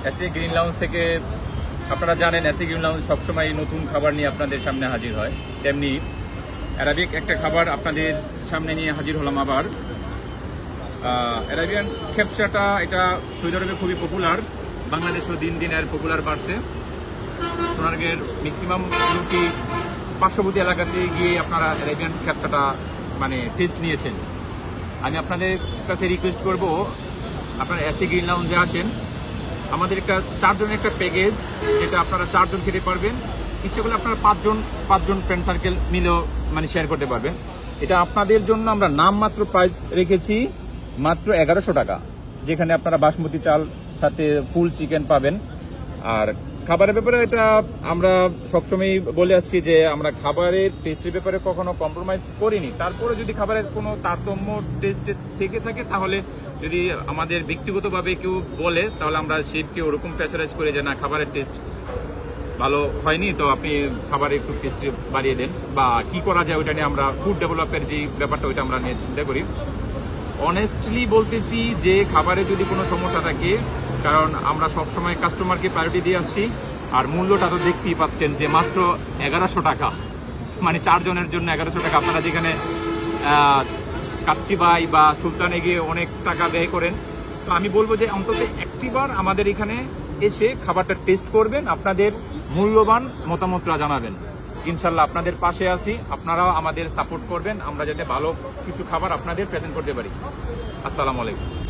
AC green lounge থেকে আপনারা জানেন এসি গ্রিন লাউঞ্জ সবসময় নতুন খাবার নিয়ে আপনাদের সামনে হাজির হয়, তেমনি অ্যারাবিক একটা খাবার আপনাদের সামনে নিয়ে হাজির হলাম আবার। অ্যারাবিয়ান খেপসাটা এটা সৌদি আরবে খুবই পপুলার, বাংলাদেশেও দিন দিন এর পপুলার বাড়ছে। সোনারগাঁয়ের ম্যাক্সিমাম লোকই পার্শ্ববর্তী এলাকাতে গিয়ে আপনারা অ্যারাবিয়ান খেপসাটা মানে টেস্ট নিয়েছেন। আমি আপনাদের কাছে রিকোয়েস্ট করব, আপনারা এসি গ্রিন লাউঞ্জে আসেন। আমাদের একটা 4 জনের একটা প্যাকেজ, যেটা আপনারা 4 জন খেতে পারবেন। ইচ্ছে করলে আপনারা 5 জন ফ্রেন্ড সার্কেল মিলেও মানে শেয়ার করতে পারবেন। এটা আপনাদের জন্য আমরা নামমাত্র প্রাইস রেখেছি মাত্র 1100 টাকা, যেখানে আপনারা বাসমতি চাল সাথে ফুল চিকেন পাবেন। আর খাবারের ব্যাপারে এটা আমরা সবসময় বলে আসছি যে আমরা খাবারের টেস্টের ব্যাপারে কখনো কম্প্রোমাইজ করিনি। তারপরে যদি খাবারের কোনো তারতম্য টেস্ট থেকে থাকে, তাহলে যদি আমাদের ব্যক্তিগতভাবে কেউ বলে, তাহলে আমরা শেফকে ওরকম প্রেসারাইজ করে যে না খাবারের টেস্ট ভালো হয়নি, তো আপনি খাবারের একটু টেস্ট বাড়িয়ে দেন, বা কি করা যায় ওইটা নিয়ে আমরা ফুড ডেভেলপের যে ব্যাপারটা ওইটা আমরা নিয়ে চিন্তা করি। অনেস্টলি বলতেছি যে খাবারে যদি কোনো সমস্যা থাকে, কারণ আমরা সবসময় কাস্টমারকে প্রায়োরিটি দিয়ে আসছি, আর মূল্যটা তো দেখতেই পাচ্ছেন যে মাত্র 1100 টাকা, মানে 4 জনের জন্য 1100 টাকা। আপনারা যেখানে কাচ্চিবাই বা সুলতানে গিয়ে অনেক টাকা ব্যয় করেন, তো আমি বলবো যে অন্তত একটিবার আমাদের এখানে এসে খাবারটা টেস্ট করবেন, আপনাদের মূল্যবান মতামতটা জানাবেন। ইনশাল্লাহ আপনাদের পাশে আছি, আপনারাও আমাদের সাপোর্ট করবেন, আমরা যাতে ভালো কিছু খাবার আপনাদের প্রেজেন্ট করতে পারি। আসসালামু আলাইকুম।